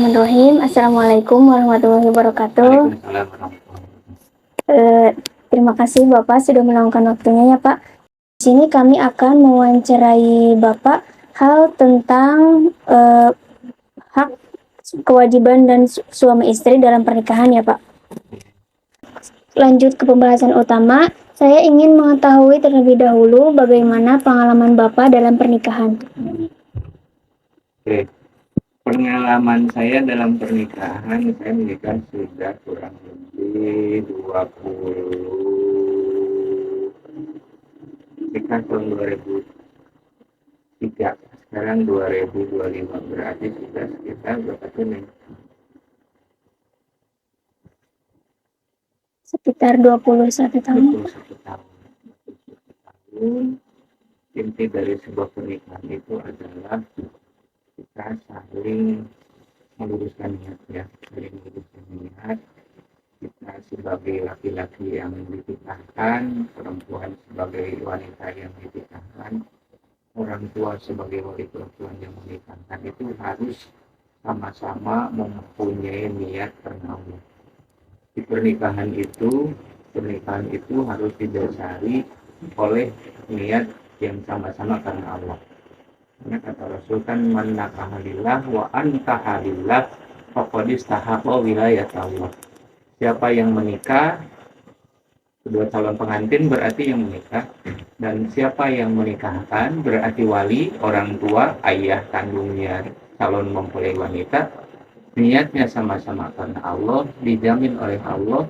Bismillahirrahmanirrahim. Assalamualaikum warahmatullahi wabarakatuh. Waalaikumsalam warahmatullahi wabarakatuh. Terima kasih Bapak sudah meluangkan waktunya ya Pak. Di sini kami akan mewawancarai Bapak hal tentang hak, kewajiban dan suami istri dalam pernikahan ya Pak. Lanjut ke pembahasan utama, saya ingin mengetahui terlebih dahulu bagaimana pengalaman Bapak dalam pernikahan. Oke. Pengalaman saya dalam pernikahan, saya menikah sudah kurang lebih 20 nikah tahun 2003, sekarang 2025, berarti sudah sekitar berapa tahun? Sekitar 21 tahun. 21 tahun. Inti dari sebuah pernikahan itu adalah kita saling meluruskan niat ya, saling meluruskan niat. Kita sebagai laki-laki yang dinikahkan, perempuan sebagai wanita yang dinikahkan, orang tua sebagai wali perempuan yang menikahkan, itu harus sama-sama mempunyai niat karena Allah. Di pernikahan itu harus didasari oleh niat yang sama-sama karena Allah. Karena kata Rasul kan, man nakahalillah wa antahalillah faqad istahaqqa wilayat Allah. Siapa yang menikah, kedua calon pengantin berarti yang menikah, dan siapa yang menikahkan berarti wali, orang tua, ayah kandungnya calon mempelai wanita, niatnya sama-sama karena Allah, dijamin oleh Allah,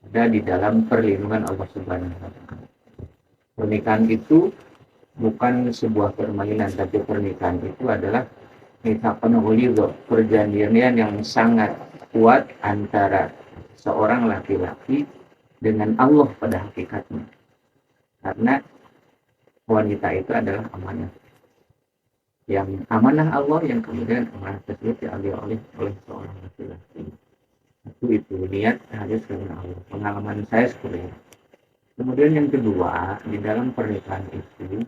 ada di dalam perlindungan Allah Subhanahu wa Ta'ala. Pernikahan itu bukan sebuah permainan, tapi pernikahan itu adalah mitsaqun ghalidha, perjanjian yang sangat kuat antara seorang laki-laki dengan Allah pada hakikatnya. Karena wanita itu adalah amanah. Yang amanah Allah yang kemudian amanah tersebut diambil oleh seorang laki-laki. Itu niat harus karena Allah. Pengalaman saya seperti itu. Kemudian yang kedua, di dalam pernikahan itu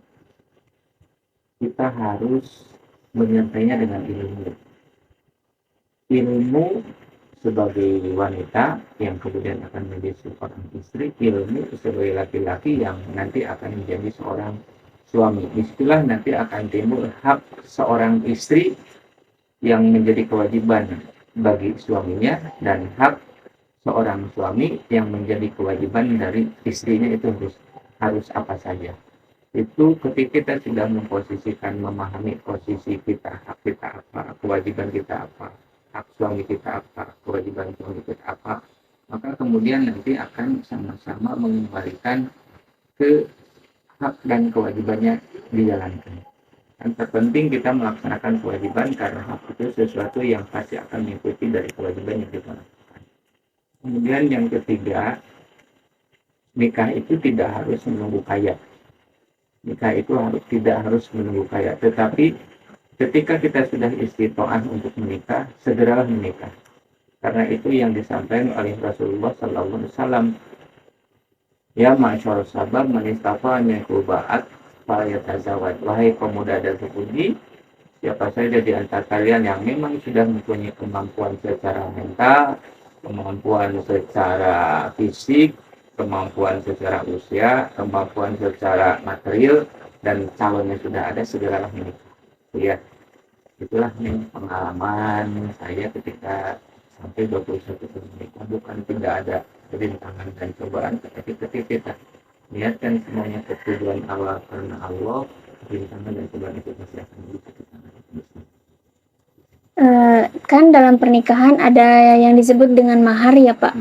kita harus menyertainya dengan ilmu. Ilmu sebagai wanita yang kemudian akan menjadi seorang istri, ilmu sebagai laki-laki yang nanti akan menjadi seorang suami. Disitulah nanti akan timbul hak seorang istri yang menjadi kewajiban bagi suaminya, dan hak seorang suami yang menjadi kewajiban dari istrinya. Itu harus apa saja. Itu ketika kita sudah memposisikan, memahami posisi kita, hak kita apa, kewajiban kita apa, hak suami kita apa, kewajiban suami kita apa, maka kemudian nanti akan sama-sama mengembalikan ke hak dan kewajibannya dijalankan. Yang terpenting kita melaksanakan kewajiban, karena hak itu sesuatu yang pasti akan mengikuti dari kewajiban yang kita lakukan. Kemudian yang ketiga, nikah itu tidak harus menunggu kaya. Nikah itu tidak harus menunggu kaya, tetapi ketika kita sudah istiqomah untuk menikah, segeralah menikah. Karena itu yang disampaikan oleh Rasulullah Sallallahu Alaihi Wasallam. Ya ma'syarus sabab man istata'a minkum ba'at falyatazawwaj. Wahai pemuda dan pemudi, siapa saja di antara kalian yang memang sudah mempunyai kemampuan secara mental, kemampuan secara fisik, kemampuan secara usia, kemampuan secara material, dan calonnya sudah ada, segeralah menikah. Ya, itulah pengalaman saya ketika sampai 21 tahun menikah. Bukan tidak ada rintangan dan cobaan, tetapi ketika kita niatkan semuanya ke tujuan Allah karena Allah, rintangan dan cobaan itu pasti akan bisa kita lalui. Kan dalam pernikahan ada yang disebut dengan mahar ya Pak.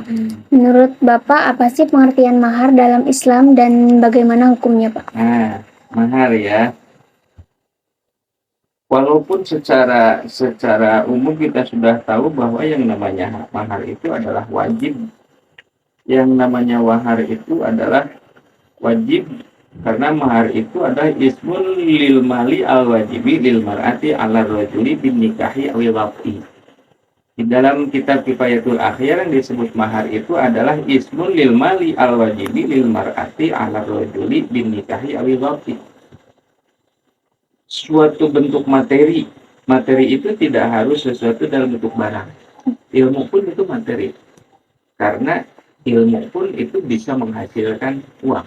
Menurut Bapak apa sih pengertian mahar dalam Islam dan bagaimana hukumnya Pak? Nah, mahar ya. Walaupun secara umum kita sudah tahu bahwa yang namanya mahar itu adalah wajib. Yang namanya mahar itu adalah wajib, karena mahar itu adalah ismul lil mali al wajibi lil mar'ati ala rajuli bin nikahi awil waqi. Di dalam kitab Kifayatul Akhyar yang disebut mahar itu adalah ismul lil mali al wajibi lil mar'ati ala rajuli bin nikahi awil waqi. Suatu bentuk materi materi itu tidak harus sesuatu dalam bentuk barang. Ilmu pun itu materi. Karena ilmu pun itu bisa menghasilkan uang.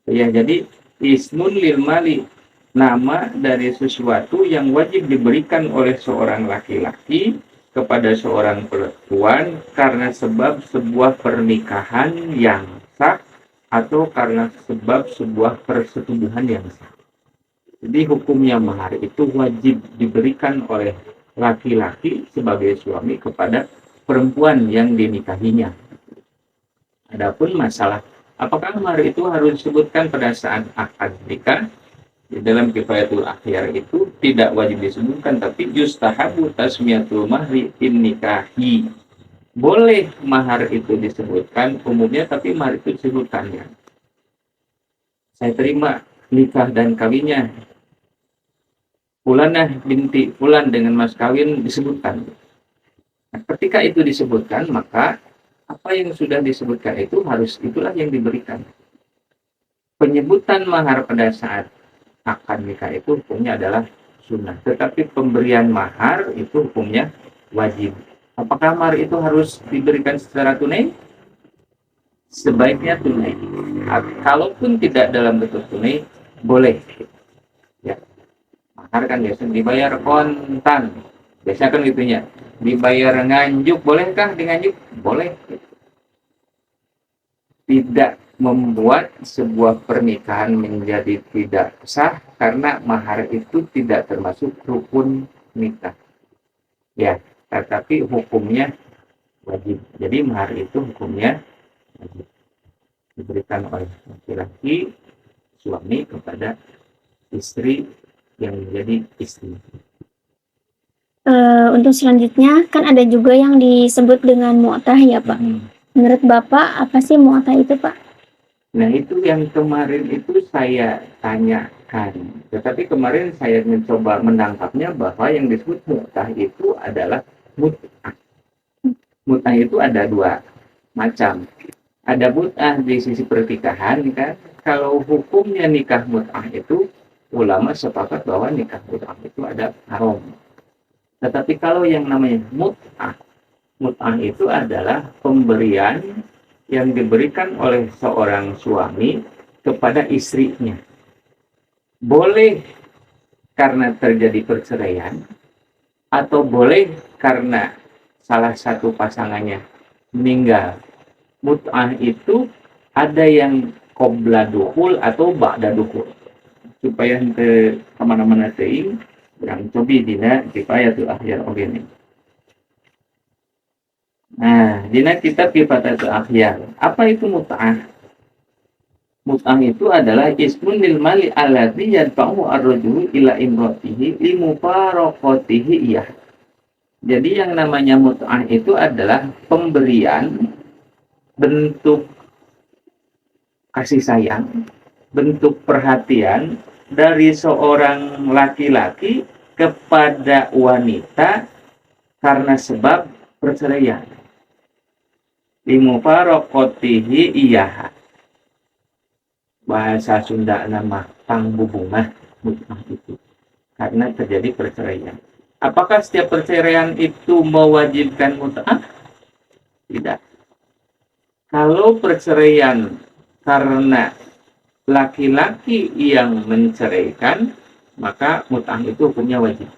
Ya, jadi ismun lil mali, nama dari sesuatu yang wajib diberikan oleh seorang laki-laki kepada seorang perempuan karena sebab sebuah pernikahan yang sah atau karena sebab sebuah persetubuhan yang sah. Jadi hukumnya mahar itu wajib diberikan oleh laki-laki sebagai suami kepada perempuan yang dinikahinya. Adapun masalah apakah mahar itu harus disebutkan pada saat akad nikah, di dalam kifayatul akhyar itu tidak wajib disebutkan, tapi yustahabu tasmiyatul mahri in nikahi. Boleh mahar itu disebutkan umumnya, tapi mahar itu disebutkan ya. Saya terima nikah dan kawinnya Fulanah binti Fulan dengan mas kawin disebutkan. Nah, ketika itu disebutkan, maka apa yang sudah disebutkan itu harus itulah yang diberikan. Penyebutan mahar pada saat akad nikah itu hukumnya adalah sunnah, tetapi pemberian mahar itu hukumnya wajib. Apakah mahar itu harus diberikan secara tunai? Sebaiknya tunai. Kalaupun tidak dalam bentuk tunai, boleh. Ya, mahar kan biasa dibayar kontan. Biasa kan gitunya. Dibayar nganjuk, bolehkah di nganjuk? Boleh. Tidak membuat sebuah pernikahan menjadi tidak sah karena mahar itu tidak termasuk rukun nikah. Ya, tetapi hukumnya wajib. Jadi mahar itu hukumnya wajib diberikan oleh laki-laki suami kepada istri yang menjadi istri. Untuk selanjutnya kan ada juga yang disebut dengan mu'tah ya Pak. Menurut Bapak apa sih mu'tah itu Pak? Nah itu yang kemarin itu saya tanyakan. Tetapi kemarin saya mencoba menangkapnya bahwa yang disebut mu'tah itu adalah mut'ah. Mut'ah itu ada dua macam. Ada mut'ah di sisi pernikahan kan. Kalau hukumnya nikah mut'ah itu ulama sepakat bahwa nikah mut'ah itu ada haram. Tetapi kalau yang namanya mut'ah itu adalah pemberian yang diberikan oleh seorang suami kepada istrinya. Boleh karena terjadi perceraian, atau boleh karena salah satu pasangannya meninggal. Mut'ah itu ada yang qabla dukhul atau ba'da dukhul. Supaya ke kemana-mana teing, yang cobi dina kifayatul akhyar ogene. Nah, dina kitab kifayatul akhyar. Apa itu mut'ah? Mut'ah itu adalah ismun lil mali alladzi yadfa'u ar-rajulu ila imratihi li mufaraqatihi iyah. Jadi yang namanya mut'ah itu adalah pemberian bentuk kasih sayang, bentuk perhatian dari seorang laki-laki kepada wanita karena sebab perceraian. Limufaraqatihi iyah. Bahasa Sunda nama pangbubungah mut'ah itu. Karena terjadi perceraian. Apakah setiap perceraian itu mewajibkan mut'ah? Tidak. Kalau perceraian karena laki-laki yang menceraikan, maka mut'ah itu hukumnya wajib.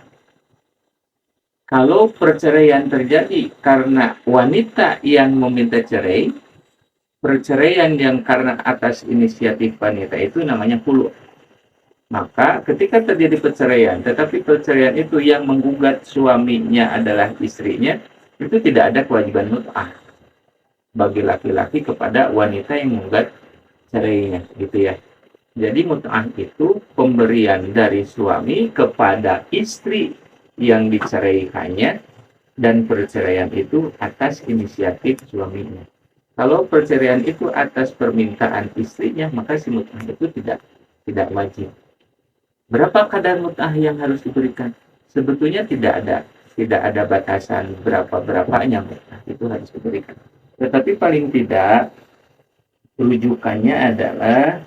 Kalau perceraian terjadi karena wanita yang meminta cerai, perceraian yang karena atas inisiatif wanita itu namanya khulu'. Maka ketika terjadi perceraian, tetapi perceraian itu yang menggugat suaminya adalah istrinya, itu tidak ada kewajiban mut'ah bagi laki-laki kepada wanita yang menggugat cerainya, gitu ya. Jadi mut'ah itu pemberian dari suami kepada istri yang diceraikannya, dan perceraian itu atas inisiatif suaminya. Kalau perceraian itu atas permintaan istrinya, maka si mut'ah itu tidak wajib. Berapa kadar mut'ah yang harus diberikan? Sebetulnya tidak ada batasan berapanya mut'ah itu harus diberikan. Tetapi paling tidak rujukannya adalah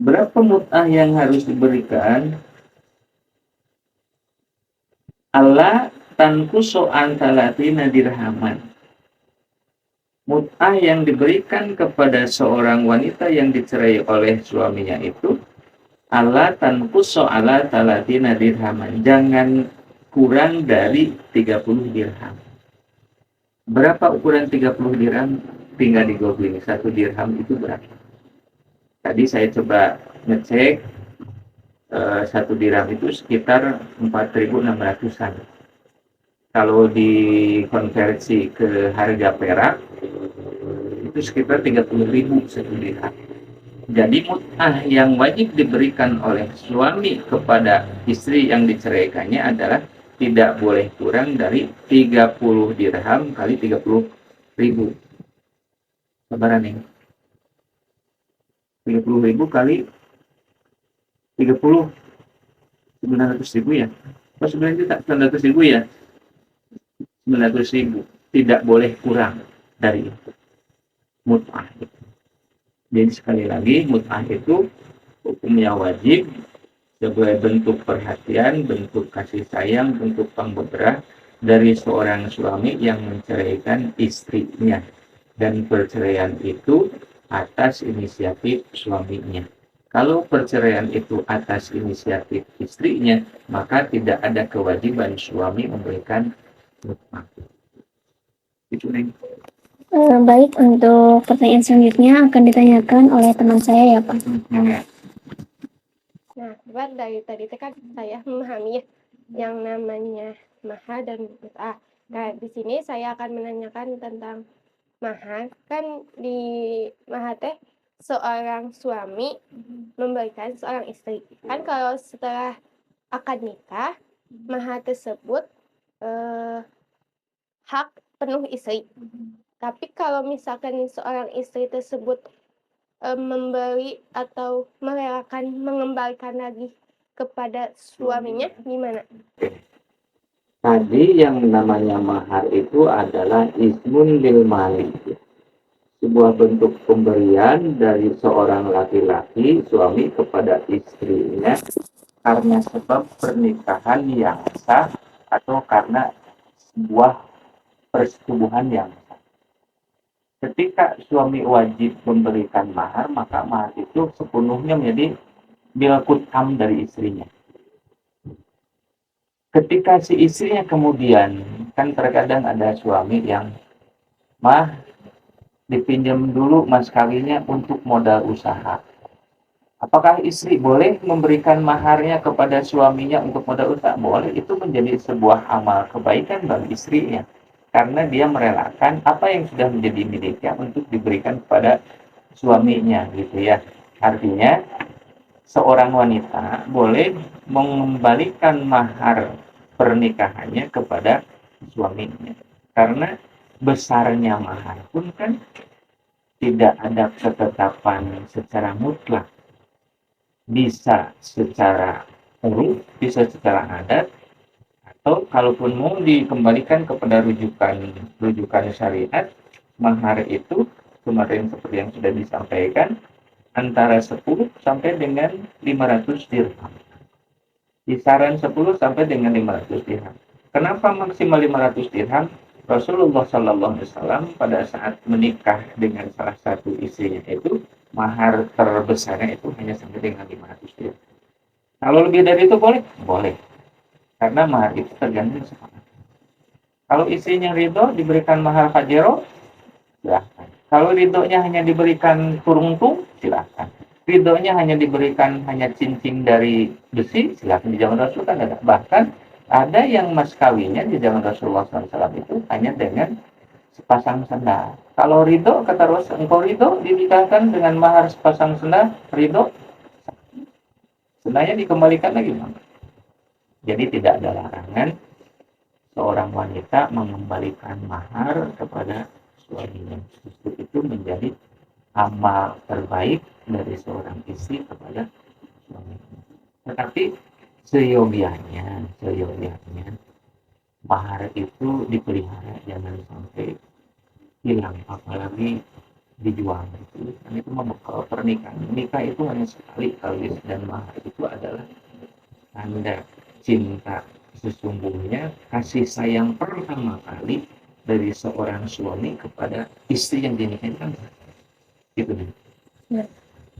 berapa mut'ah yang harus diberikan Allah tankuso antalatina dirhaman. Mut'ah yang diberikan kepada seorang wanita yang dicerai oleh suaminya itu Allah tankuso ala talatina dirhaman. Jangan kurang dari 30 dirham. Berapa ukuran 30 dirham? Tinggal di googling. 1 dirham itu berapa? Tadi saya coba ngecek 1 dirham itu sekitar 4.600-an. Kalau dikonversi ke harga perak itu sekitar 30.000 1 dirham. Jadi mut'ah yang wajib diberikan oleh suami kepada istri yang diceraikannya adalah tidak boleh kurang dari 30 dirham kali 30.000. Sabaran nih. 30.000 kali 30, 900.000 ya. Oh, 9 juta, 900.000 ya. 900.000. Tidak boleh kurang dari itu. Mut'ah. Jadi sekali lagi, mut'ah itu hukumnya wajib sebagai bentuk perhatian, bentuk kasih sayang, bentuk pembeberah dari seorang suami yang menceraikan istrinya. Dan perceraian itu atas inisiatif suaminya. Kalau perceraian itu atas inisiatif istrinya, maka tidak ada kewajiban suami memberikan mut'ah. Itu Neng. Baik, untuk pertanyaan selanjutnya akan ditanyakan oleh teman saya ya Pak. Nah, Pak, dari tadi kan saya memahami yang namanya mahar dan mut'ah. Nah, di sini saya akan menanyakan tentang mahar. Kan di mahar teh seorang suami memberikan seorang istri. Kan kalau setelah akad nikah, mahar tersebut hak penuh istri. Tapi kalau misalkan seorang istri tersebut memberi atau merelakan mengembalikan lagi kepada suaminya, gimana? Tadi yang namanya mahar itu adalah ismun lil mali. Sebuah bentuk pemberian dari seorang laki-laki, suami kepada istrinya karena sebab pernikahan yang sah atau karena sebuah persetubuhan yang sah. Ketika suami wajib memberikan mahar, maka mahar itu sepenuhnya menjadi milkutam dari istrinya. Ketika si istrinya kemudian, kan terkadang ada suami yang dipinjam dulu mas kawinnya untuk modal usaha. Apakah istri boleh memberikan maharnya kepada suaminya untuk modal usaha? Boleh, itu menjadi sebuah amal kebaikan bagi istrinya. Karena dia merelakan apa yang sudah menjadi miliknya untuk diberikan kepada suaminya gitu ya. Artinya seorang wanita boleh mengembalikan mahar pernikahannya kepada suaminya. Karena besarnya mahar pun kan tidak ada ketetapan secara mutlak. Bisa secara uruf, bisa secara adat, atau kalaupun mau dikembalikan kepada rujukan syariat, mahar itu kemarin seperti yang sudah disampaikan antara 10 sampai dengan 500 dirham. Kisaran 10 sampai dengan 500 dirham. Kenapa maksimal 500 dirham? Rasulullah Sallallahu Alaihi Wasallam pada saat menikah dengan salah satu istrinya itu mahar terbesarnya itu hanya sampai dengan 500 dirham. Kalau lebih dari itu boleh? Boleh. Karena mahar itu tergantung sepakat. Kalau istrinya ridho diberikan mahar fajero, silahkan. Kalau ridhonya hanya diberikan turung-tung, silahkan. Ridhonya hanya diberikan hanya cincin dari besi, silahkan. Di zaman Rasul kan ada. Bahkan ada yang mas kawinnya di zaman Rasulullah SAW itu hanya dengan sepasang sendal. Kalau ridho, kata Rasul, engkau ridho dinikahkan dengan mahar sepasang sendal, ridho, sendalnya dikembalikan lagi. Jadi tidak ada larangan seorang wanita mengembalikan mahar kepada suaminya. Justru itu menjadi amal terbaik dari seorang istri kepada suaminya. Tetapi seyogianya mahar itu dipelihara, jangan sampai hilang, apalagi dijual itu. Dan itu membekal pernikahan. Nikah itu hanya sekali kali dan mahar itu adalah tanda cinta sesungguhnya kasih sayang pertama kali dari seorang suami kepada istri yang dinikahi kan gitu.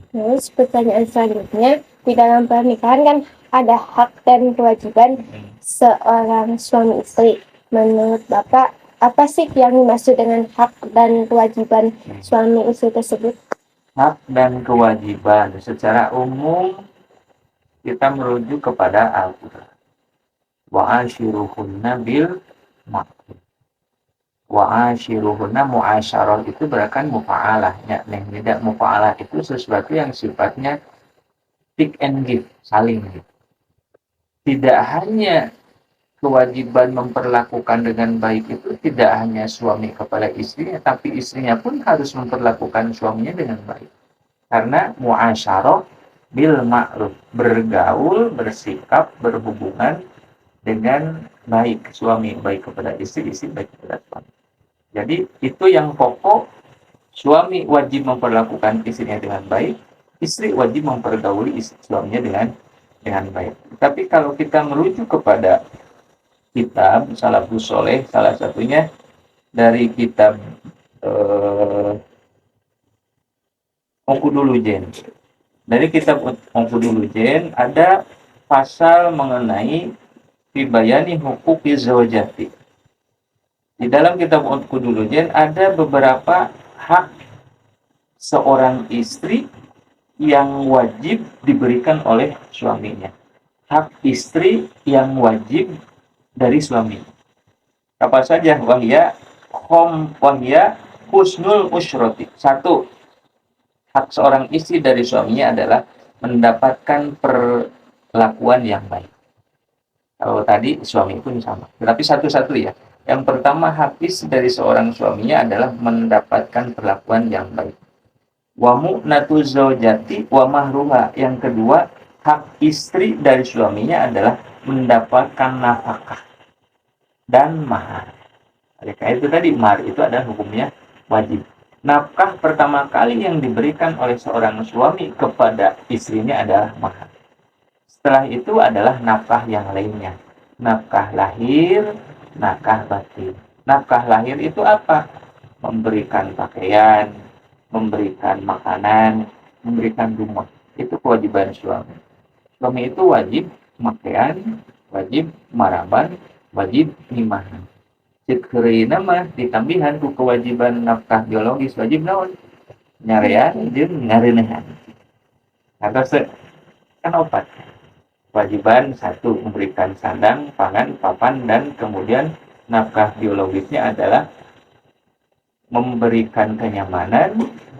Terus pertanyaan selanjutnya, di dalam pernikahan kan ada hak dan kewajiban seorang suami istri. Menurut Bapak, apa sih yang dimaksud dengan hak dan kewajiban suami istri tersebut? Hak dan kewajiban secara umum kita merujuk kepada Al-Quran. Wa ashiruhunna bil ma'ruf. Wa ashiruhunna mu'asyarah itu berarti mufa'alah. Ya, yang tidak mufa'alah itu sesuatu yang sifatnya take and give, saling. Tidak hanya kewajiban memperlakukan dengan baik itu tidak hanya suami kepada istrinya, tapi istrinya pun harus memperlakukan suaminya dengan baik. Karena mu'asyarah bil ma'ruf, bergaul, bersikap, berhubungan dengan baik, suami baik kepada istri, istri baik kepada suami. Jadi itu yang pokok, suami wajib memperlakukan istrinya dengan baik, istri wajib mempergauli suaminya dengan baik. Tapi kalau kita merujuk kepada kitab Salafus Soleh, salah satunya dari kitab Ongkudulujen. Dari kitab Ongkudulujen ada pasal mengenai fibayani hukuki zawjati. Di dalam kitab Ongkudulujen ada beberapa hak seorang istri yang wajib diberikan oleh suaminya. Hak istri yang wajib dari suami. Apa saja? Wahya husnul usyrati. 1. Hak seorang istri dari suaminya adalah mendapatkan perlakuan yang baik. Kalau tadi suami pun sama. Tetapi satu-satu ya. Yang pertama, hak istri dari seorang suaminya adalah mendapatkan perlakuan yang baik. Wa mu'natu zaujati wa mahruha. Yang kedua, hak istri dari suaminya adalah mendapatkan nafkah dan mahar. Oleh karena itu tadi mahar itu adalah hukumnya wajib. Nafkah pertama kali yang diberikan oleh seorang suami kepada istrinya adalah mahar. Setelah itu adalah nafkah yang lainnya. Nafkah lahir, nafkah batin. Nafkah lahir itu apa? Memberikan pakaian, memberikan makanan, memberikan rumah. Itu kewajiban suami. Suami itu wajib pakaian, wajib maraban, wajib nimahan. Cekeurina mah ditambihan ku kewajiban nafkah biologis wajib naon? Nyarean jeung ngareunehan. Atau kan opat. Kewajiban 1 memberikan sandang, pangan, papan, dan kemudian nafkah biologisnya adalah memberikan kenyamanan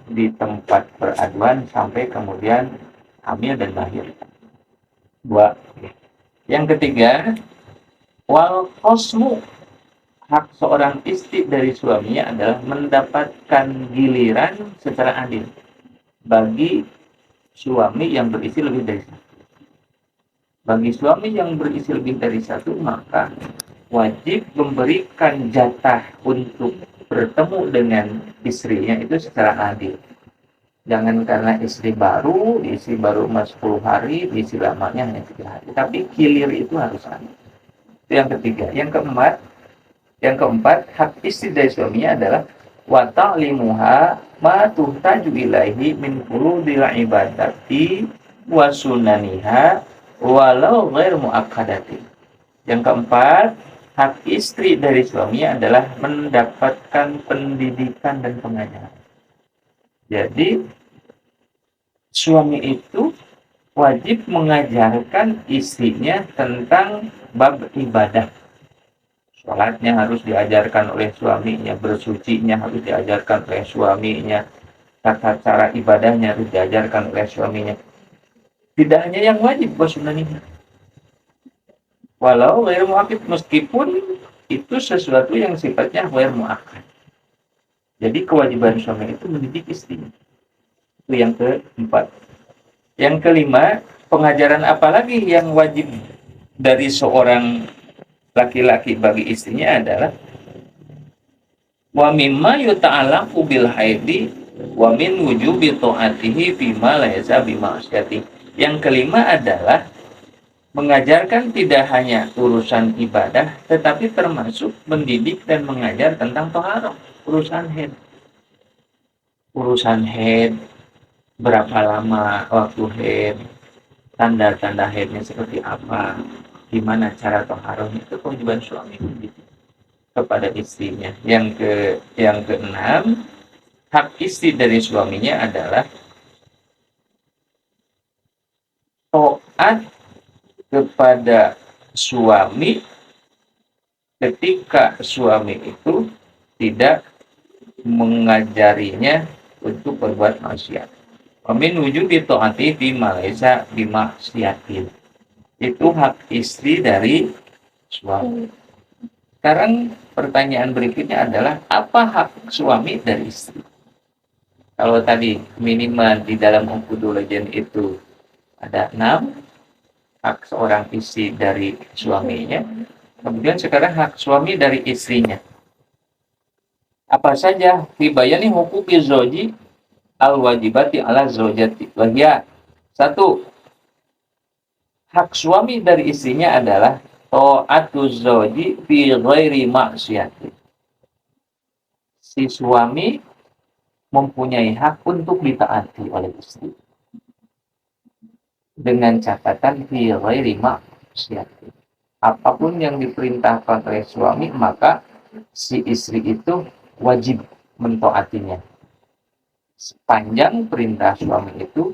di tempat peraduan sampai kemudian hamil dan lahir. 2. Yang ketiga, wal qasmu, hak seorang istri dari suaminya adalah mendapatkan giliran secara adil bagi suami yang beristri lebih dari satu. Bagi suami yang beristri lebih dari satu, maka wajib memberikan jatah untuk bertemu dengan istrinya itu secara adil. Jangan karena istri baru 10 hari, istri lamanya hanya 3 hari. Tapi kilir itu harus adil. Itu yang ketiga. Yang keempat, hak istri dari suaminya adalah wa ta'limuha ma tuhtaju ilaihi min furudil ibadati wa sunaniha walau ghair muakkadati. Yang keempat, hak istri dari suaminya adalah mendapatkan pendidikan dan pengajaran. Jadi, suami itu wajib mengajarkan istrinya tentang bab ibadah. Sholatnya harus diajarkan oleh suaminya, bersucinya harus diajarkan oleh suaminya, tata cara ibadahnya harus diajarkan oleh suaminya. Tidak hanya yang wajib, wasunaniha. Walau ghair muakkad, meskipun itu sesuatu yang sifatnya ghair muakkad. Jadi kewajiban suami itu mendidik istrinya. Itu yang keempat. Yang kelima, pengajaran apa lagi yang wajib dari seorang laki-laki bagi istrinya adalah wa mimma yuta'allaqu bil haidi wa min wujubi ta'atihi bima la yaza bima asyati. Yang kelima adalah Mengajarkan tidak hanya urusan ibadah, tetapi termasuk mendidik dan mengajar tentang toharoh, urusan haid. Urusan haid, berapa lama waktu haid, tanda-tanda haidnya seperti apa, gimana cara toharohnya, itu kewajiban suami mendidik kepada istrinya. Yang keenam, hak istri dari suaminya adalah taat kepada suami ketika suami itu tidak mengajarinya untuk berbuat maksiat. Amin wujubi taati bima laisa bimaksiatin. Itu hak istri dari suami. Sekarang pertanyaan berikutnya adalah apa hak suami dari istri? Kalau tadi minimal di dalam Uqudul Legend itu ada 6 hak seorang istri dari suaminya. Kemudian sekarang hak suami dari istrinya. Apa saja? Fibayani hukuki zoji al-wajibati ala zojati. Wahya. 1. Hak suami dari istrinya adalah ta'atu zoji fi ghairi maksiati. Si suami mempunyai hak untuk ditaati oleh istri. Dengan catatan fi ghairi maksiati. Apapun yang diperintahkan oleh suami, maka si istri itu wajib mentaatinya. Sepanjang perintah suami itu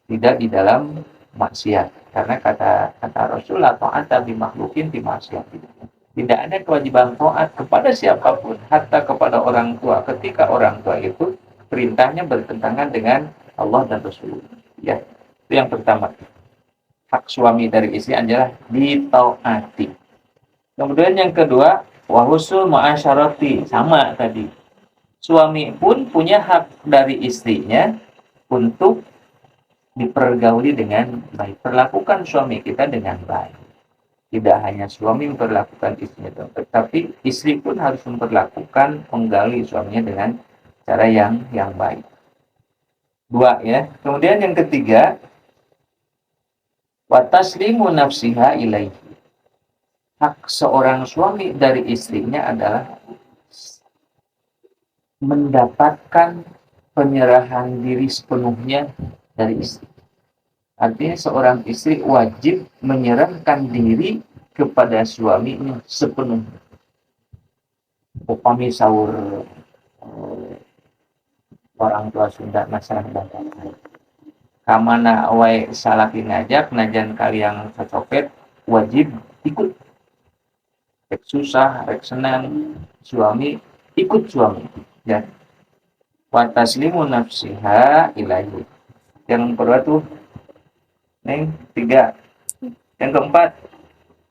tidak di dalam maksiat. Karena kata Rasulullah, ta'ata bimakhlukin bimaksiatin. Tidak ada kewajiban taat kepada siapapun, hatta kepada orang tua, ketika orang tua itu perintahnya bertentangan dengan Allah dan Rasulullah. Ya, itu yang pertama. Hak suami dari istri adalah ditaati. Kemudian yang kedua, wahusul ma'asyarati, sama tadi. Suami pun punya hak dari istrinya untuk dipergauli dengan baik. Perlakukan suami kita dengan baik. Tidak hanya suami memperlakukan istrinya, tetapi istri pun harus memperlakukan, menggauli suaminya dengan cara yang baik. 2 ya. Kemudian yang ketiga, wa taslimu nafsiha ilaihi. Hak seorang suami dari istrinya adalah mendapatkan penyerahan diri sepenuhnya dari istri. Artinya seorang istri wajib menyerahkan diri kepada suaminya sepenuhnya. Upami sahur orang tua Sunda masalah bangkai. Kamana wae salaki ngajak najan kalian kacopet wajib ikut. Rek susah, rek senang, suami ikut suami. Ya. Wa taslimu nafsiha ilaihi. Yang kedua tuh Neng 3. Yang keempat,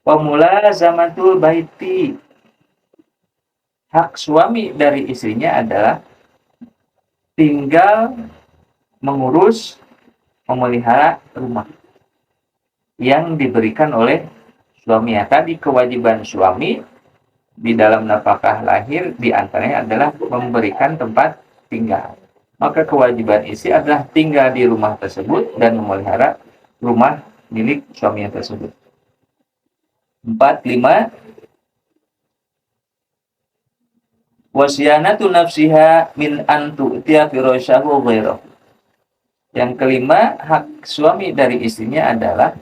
wa mulazamatul baiti. Hak suami dari istrinya adalah tinggal mengurus, memelihara rumah yang diberikan oleh suami. Ya, tadi kewajiban suami di dalam nafkah lahir diantaranya adalah memberikan tempat tinggal. Maka kewajiban istri adalah tinggal di rumah tersebut dan memelihara rumah milik suami tersebut. 4, 5. Wasyanatu nafsiha min antu tiya firasyahu ghairah. Yang kelima, hak suami dari istrinya adalah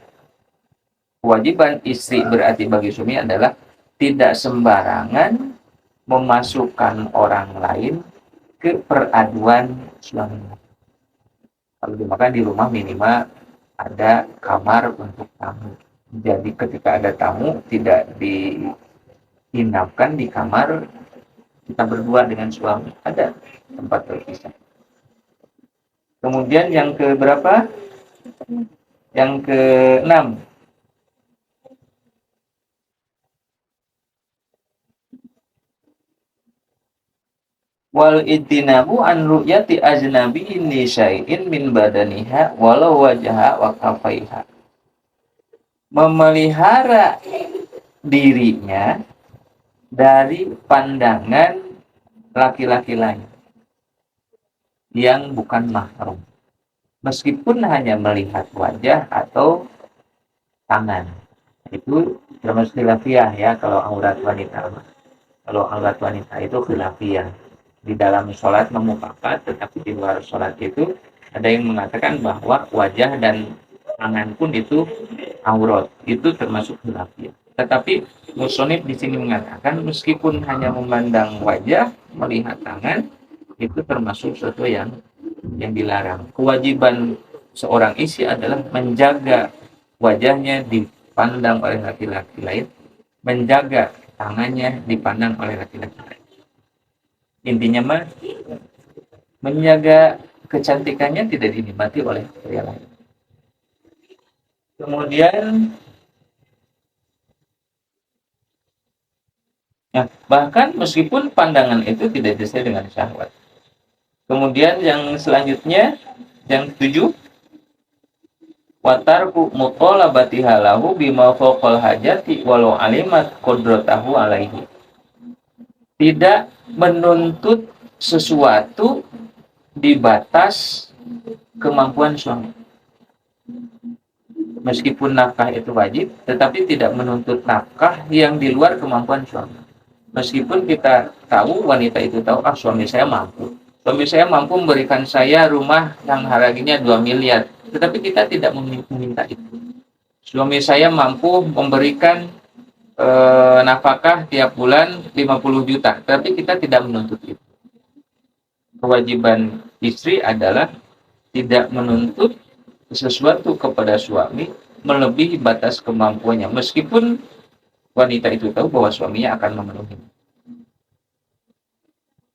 kewajiban istri berarti bagi suami adalah tidak sembarangan memasukkan orang lain ke peraduan suaminya. Kalau dimakan di rumah minimal ada kamar untuk tamu. Jadi ketika ada tamu tidak diinapkan di kamar kita berdua dengan suami. Ada tempat terpisah. Kemudian yang ke berapa? Yang ke-6. Wal ittinabu an ru'yati ajnabiyyin li syai'in min badaniha walau wajha wa kafaiha. Memelihara dirinya dari pandangan laki-laki lain yang bukan mahram. Meskipun hanya melihat wajah atau tangan. Itu termasuk khilafiyah ya kalau aurat wanita. Kalau aurat wanita itu khilafiyah. Di dalam sholat memufakat, tetapi di luar sholat itu ada yang mengatakan bahwa wajah dan tangan pun itu aurat. Itu termasuk khilafiyah. Tetapi musonib di sini mengatakan meskipun hanya memandang wajah, melihat tangan, itu termasuk sesuatu yang dilarang. Kewajiban seorang istri adalah menjaga wajahnya dipandang oleh laki-laki lain, menjaga tangannya dipandang oleh laki-laki lain. Intinya mah menjaga kecantikannya tidak dinikmati oleh pria lain. Kemudian ya, bahkan meskipun pandangan itu tidak sesuai dengan syahwat. Kemudian yang selanjutnya yang 7, watarku mutalabatiha lahu bima fawqal hajati walau alimat qudratahu alaihi. Tidak menuntut sesuatu di batas kemampuan suami. Meskipun nafkah itu wajib, tetapi tidak menuntut nafkah yang di luar kemampuan suami. Meskipun kita tahu, wanita itu tahu, suami saya mampu. Suami saya mampu memberikan saya rumah yang harganya 2 miliar. Tetapi kita tidak meminta itu. Suami saya mampu memberikan nafkah tiap bulan 50 juta. Tapi kita tidak menuntut itu. Kewajiban istri adalah tidak menuntut sesuatu kepada suami melebihi batas kemampuannya. Meskipun wanita itu tahu bahwa suaminya akan memenuhi.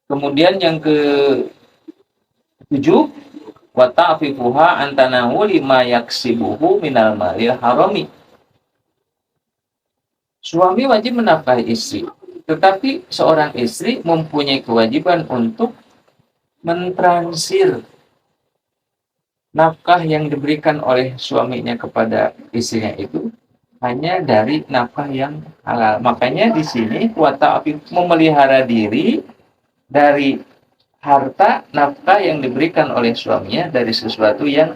Kemudian yang ke-7, wa ta'fifuha antanahu lima yaksibuhu minal malil harami. Suami wajib menafkahi istri, tetapi seorang istri mempunyai kewajiban untuk mentransfer nafkah yang diberikan oleh suaminya kepada istrinya itu hanya dari nafkah yang halal. Makanya di sini wa ta'fif memelihara diri dari harta nafkah yang diberikan oleh suaminya dari sesuatu yang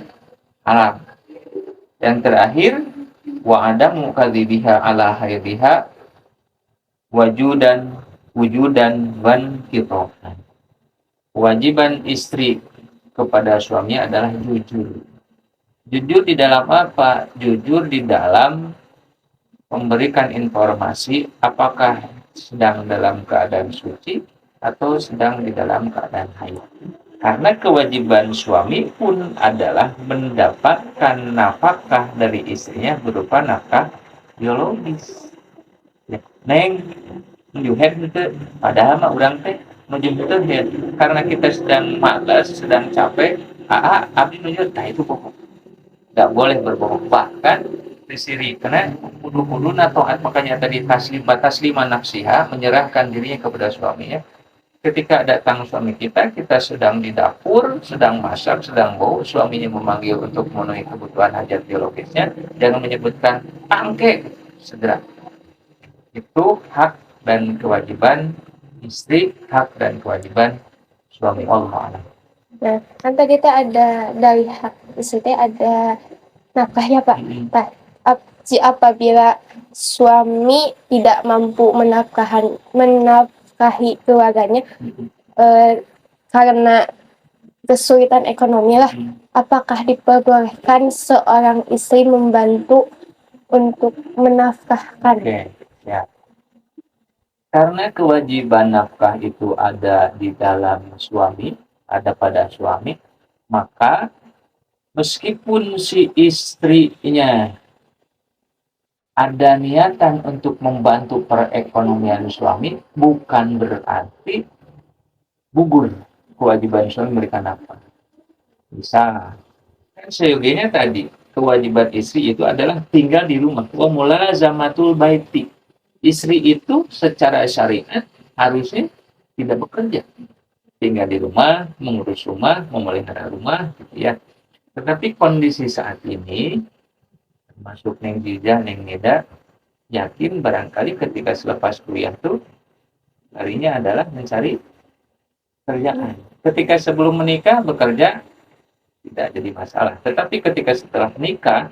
halal. Yang terakhir, wa adamu kadzibiha ala haidhiha wujudan wan kitofan. Kewajiban istri kepada suaminya adalah jujur. Jujur di dalam apa? Jujur di dalam memberikan informasi apakah sedang dalam keadaan suci atau sedang di dalam keadaan haid. Karena kewajiban suami pun adalah mendapatkan nafkah dari istrinya berupa nafkah biologis. Ya, neng, menyuhet itu, padahal mah urang teh menyuhet itu karena kita sedang malas, sedang capek. Abdi menyuhet, nah itu bohong. Nggak boleh berbohong. Bahkan disiri karena kudu taat, makanya tadi taslima nafsiha, menyerahkan dirinya kepada suaminya. Ketika datang suami kita sedang di dapur, sedang masak, sedang bau, suaminya memanggil untuk memenuhi kebutuhan hajat biologisnya, jangan menyebutkan angke, segera. Itu hak dan kewajiban istri, hak dan kewajiban suami. Allah. Nah, kan tadi ada dari hak istri ada nafkahnya, Pak. Nah, apabila suami tidak mampu menafkahi keluarganya karena kesulitan ekonomi lah, apakah diperbolehkan seorang istri membantu untuk menafkahkan? Oke, ya. Karena kewajiban nafkah itu ada di dalam suami, ada pada suami, maka meskipun si istrinya ada niatan untuk membantu perekonomian suami, bukan berarti gugur kewajiban suami memberikan nafkah. Bisa. Kan seyogianya tadi, kewajiban istri itu adalah tinggal di rumah. Wa mulazamatul baiti. Istri itu secara syariat harusnya tidak bekerja. Tinggal di rumah, mengurus rumah, memelihara rumah, gitu ya. Tetapi kondisi saat ini, termasuk Neng Jija, Neng Neda, yakin barangkali ketika selepas kuliah tuh, larinya adalah mencari kerjaan. Ketika sebelum menikah bekerja, tidak jadi masalah. Tetapi ketika setelah menikah,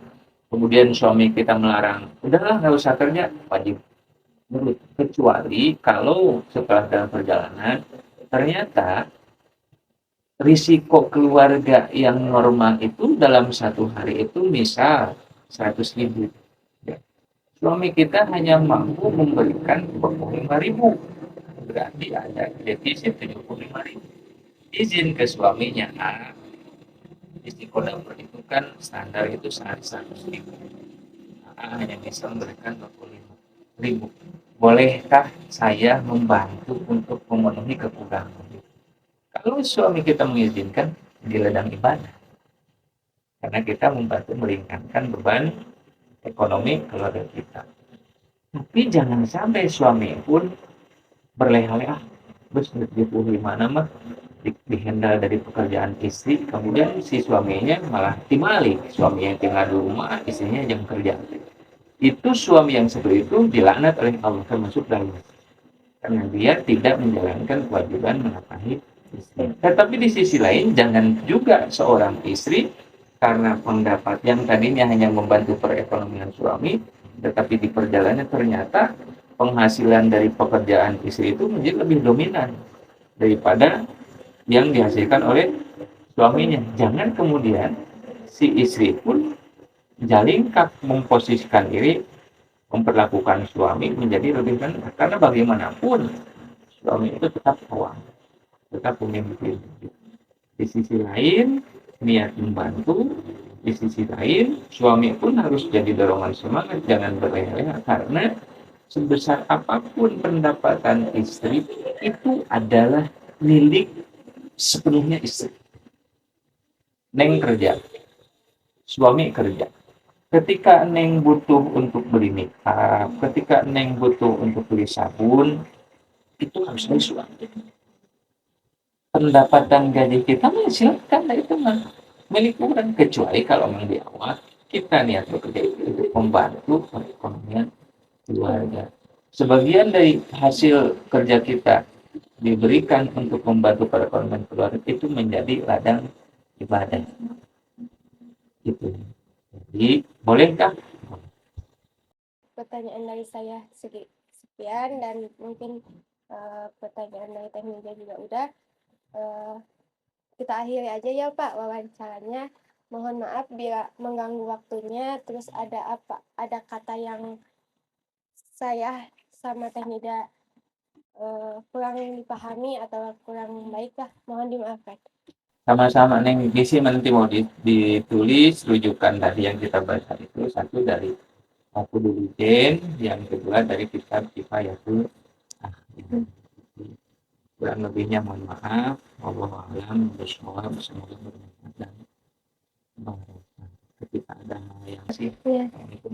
kemudian suami kita melarang, udahlah nggak usah kerja, wajib nurut. Kecuali kalau setelah dalam perjalanan ternyata risiko keluarga yang normal itu dalam satu hari itu misal 100.000. Ya. Suami kita hanya mampu memberikan 25.000. Berarti ada defisit 75.000. Izin ke suaminya, risiko dapur itu kan standar itu sehari 100.000. Hanya bisa memberikan 25.000. Bolehkah saya membantu untuk memenuhi kekurangan? Kalau suami kita mengizinkan, di ladang ibadah. Karena kita membantu meringankan beban ekonomi keluarga kita. Tapi jangan sampai suami pun berleha-leha. Bos 75 nama dihandal dari pekerjaan istri, kemudian si suaminya malah timali. Suami yang tinggal di rumah, istrinya yang kerja. Itu suami yang seperti itu dilaknat oleh Allah, termasuk dalam. Karena dia tidak menjalankan kewajiban menafkahi istri. Tetapi di sisi lain, jangan juga seorang istri karena pendapat yang tadinya hanya membantu perekonomian suami, tetapi di perjalanan ternyata penghasilan dari pekerjaan istri itu menjadi lebih dominan daripada yang dihasilkan oleh suaminya. Jangan kemudian si istri pun jalingkap memposisikan diri memperlakukan suami menjadi lebih rendah, karena bagaimanapun suami itu tetap kawan, tetap pemimpin. Di sisi lain niat membantu, di sisi lain suami pun harus jadi dorongan semangat, jangan berleha-leha, karena sebesar apapun pendapatan istri itu adalah milik sepenuhnya istri. Neng kerja, suami kerja. Ketika Neng butuh untuk beli makeup, ketika Neng butuh untuk beli sabun, itu harus dari suami. Pendapatan gaji kita silakan, itu mah milik orang, kecuali kalau memang di awal kita niat bekerja itu untuk membantu perekonomian keluarga. Sebagian dari hasil kerja kita diberikan untuk membantu perekonomian keluarga itu menjadi ladang ibadah. Gitu. Jadi bolehkah? Pertanyaan dari saya sekian, dan mungkin pertanyaan dari Teh Mija juga udah. Kita akhiri aja ya Pak wawancaranya. Mohon maaf bila mengganggu waktunya. Terus ada kata yang saya sama Teh Nida kurang dipahami atau kurang baik lah, mohon dimaafkan. Sama-sama Neng, misi nanti mau ditulis rujukan tadi yang kita baca itu, satu dari aku dulu yang kedua dari kitab Kifayatul Ahli. Kurang lebihnya mohon maaf. Wallahu a'lam bishawab. Semoga bermanfaat dan barokah. Ketika ada hal yang Iya. itu